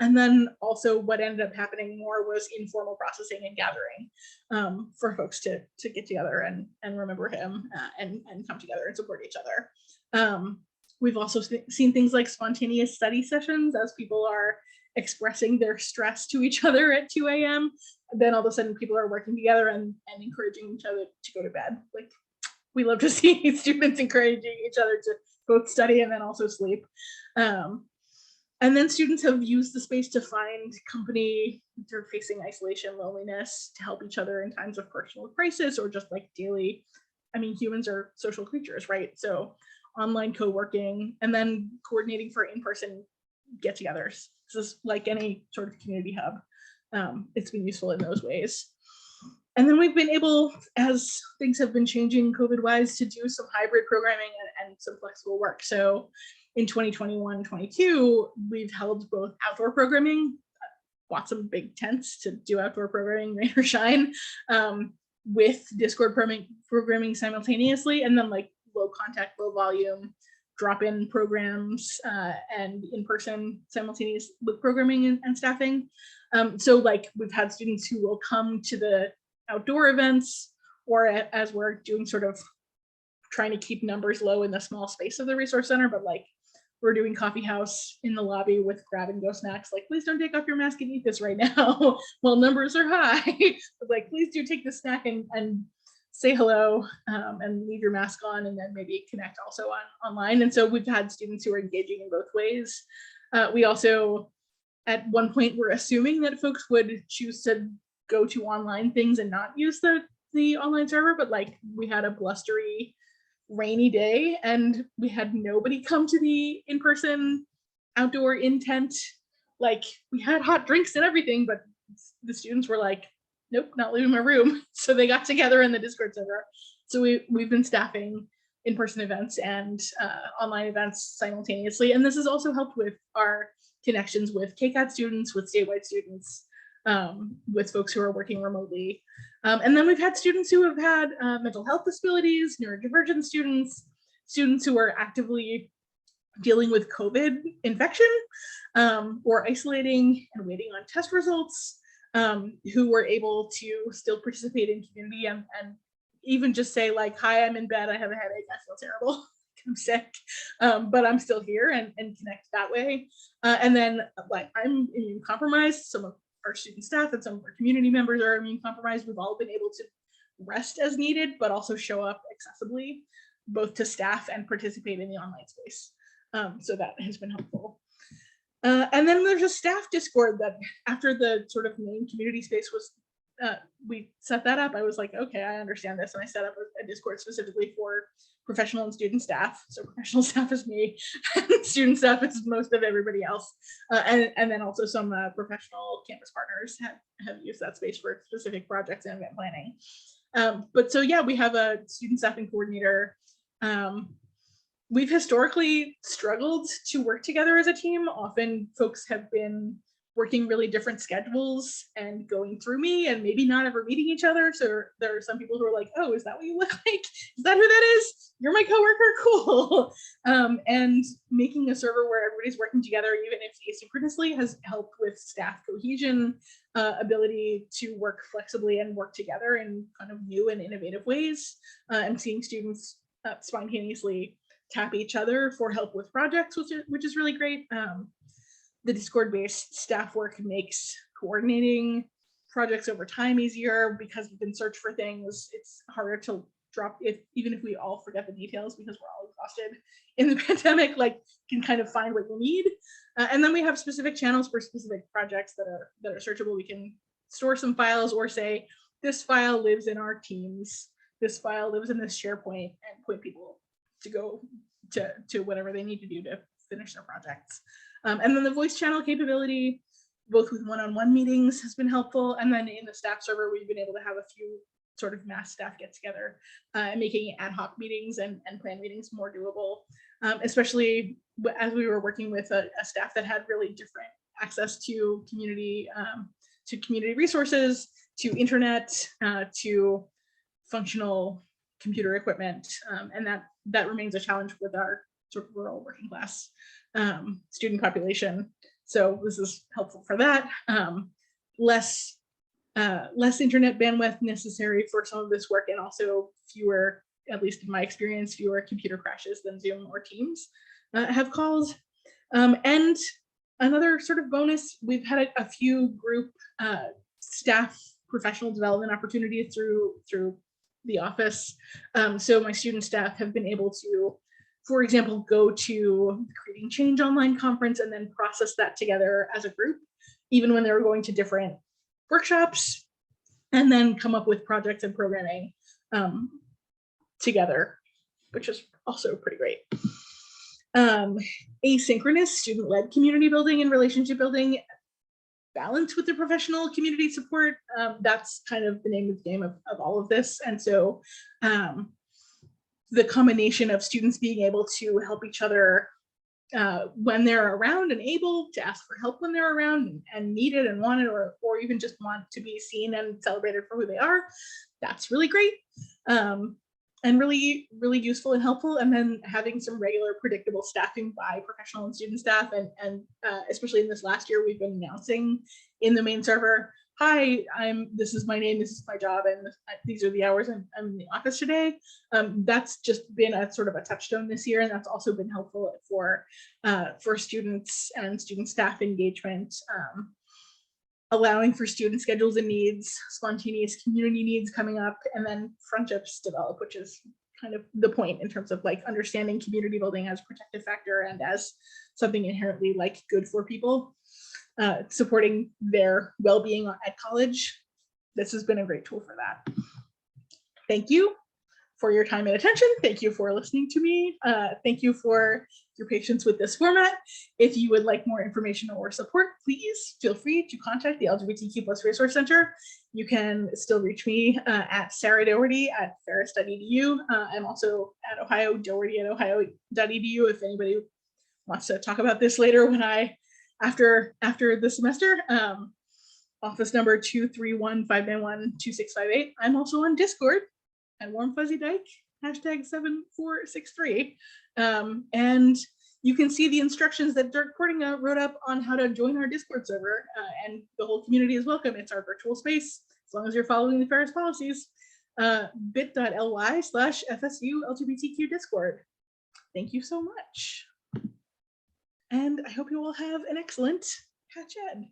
And then also what ended up happening more was informal processing and gathering for folks to get together and remember him and come together and support each other. We've also seen things like spontaneous study sessions as people are expressing their stress to each other at 2 a.m. Then all of a sudden people are working together and encouraging each other to go to bed. Like, we love to see students encouraging each other to both study and then also sleep. And then students have used the space to find company if they're facing isolation, loneliness, to help each other in times of personal crisis or just like daily. I mean, humans are social creatures, right? So online co-working and then coordinating for in-person get-togethers. This is like any sort of community hub. It's been useful in those ways. And then we've been able, as things have been changing COVID-wise, to do some hybrid programming and some flexible work. So in 2021-22, we've held both outdoor programming, bought some big tents to do outdoor programming, rain or shine, with Discord programming simultaneously, and then like low contact, low volume, drop-in programs and in-person simultaneous with programming and staffing. So like we've had students who will come to the outdoor events, or as we're doing sort of trying to keep numbers low in the small space of the resource center, but like we're doing coffee house in the lobby with grab and go snacks. Like, please don't take off your mask and eat this right now while numbers are high. But like, please do take the snack and say hello and leave your mask on, and then maybe connect also online. And so we've had students who are engaging in both ways. We also, at one point, were assuming that folks would choose to go to online things and not use the online server, but like we had a blustery, rainy day and we had nobody come to the in-person outdoor intent. Like, we had hot drinks and everything, but the students were like, nope, not leaving my room. So they got together in the Discord server. So we've been staffing in-person events and online events simultaneously. And this has also helped with our connections with KCAD students, with statewide students, with folks who are working remotely. And then we've had students who have had mental health disabilities, neurodivergent students, students who are actively dealing with COVID infection or isolating and waiting on test results, who were able to still participate in community and even just say like, hi, I'm in bed, I have a headache, I feel terrible, I'm sick, but I'm still here, and connect that way. And then like, I'm immune compromised, some of our student staff and some of our community members are immune compromised. We've all been able to rest as needed, but also show up accessibly, both to staff and participate in the online space. So that has been helpful. And then there's a staff Discord that after the sort of main community space was, we set that up. I was like, okay, I understand this. And I set up a Discord specifically for professional and student staff. So professional staff is me, and student staff is most of everybody else. And then also some professional campus partners have used that space for specific projects and event planning. But so yeah, we have a student staffing coordinator. We've historically struggled to work together as a team. Often folks have been working really different schedules and going through me and maybe not ever meeting each other. So there are some people who are like, oh, is that what you look like? Is that who that is? You're my coworker, cool. And making a server where everybody's working together, even if asynchronously, has helped with staff cohesion, ability to work flexibly and work together in kind of new and innovative ways. And seeing students spontaneously tap each other for help with projects, which is really great. The Discord-based staff work makes coordinating projects over time easier because you can search for things. It's harder to drop even if we all forget the details because we're all exhausted in the pandemic, like can kind of find what you need. And then we have specific channels for specific projects that are searchable. We can store some files or say, this file lives in our Teams, this file lives in this SharePoint, and point people to go to whatever they need to do to finish their projects. And then the voice channel capability, both with one-on-one meetings, has been helpful. And then in the staff server, we've been able to have a few sort of mass staff get together, making ad hoc meetings and planned meetings more doable, especially as we were working with a staff that had really different access to community resources, to internet, to functional computer equipment. And that remains a challenge with our sort of rural working class student population. So this is helpful for that. Less internet bandwidth necessary for some of this work, and also fewer, at least in my experience, fewer computer crashes than Zoom or Teams have caused. And another sort of bonus, we've had a few group staff professional development opportunities through the office. So my student staff have been able to, for example, go to the Creating Change online conference and then process that together as a group, even when they were going to different workshops, and then come up with projects and programming together, which is also pretty great. Asynchronous student-led community building and relationship building, balance with the professional community support. That's kind of the name of the game of all of this. And so the combination of students being able to help each other when they're around and able to ask for help when they're around and need it and want it, or even just want to be seen and celebrated for who they are, that's really great. And really, really useful and helpful. And then having some regular predictable staffing by professional and student staff. And especially in this last year, we've been announcing in the main server, hi, this is my name, this is my job, and these are the hours I'm in the office today. That's just been a sort of a touchstone this year, and that's also been helpful for students and student staff engagement, allowing for student schedules and needs, spontaneous community needs coming up, and then friendships develop, which is kind of the point in terms of like understanding community building as a protective factor and as something inherently like good for people. Supporting their well-being at college. This has been a great tool for that. Thank you for your time and attention. Thank you for listening to me. Thank you for your patience with this format. If you would like more information or support, please feel free to contact the LGBTQ+ Resource Center. You can still reach me at Sarah Doherty at ferris.edu. I'm also at Ohio Doherty at ohio.edu if anybody wants to talk about this later when after the semester. Office number 231-591-2658. I'm also on Discord at Warm Fuzzy Dyke, #7463. And you can see the instructions that Dirk Cortinga wrote up on how to join our Discord server, and the whole community is welcome. It's our virtual space, as long as you're following the Ferris policies. bit.ly/FSU LGBTQ Discord. Thank you so much. And I hope you all have an excellent Hatch Ed.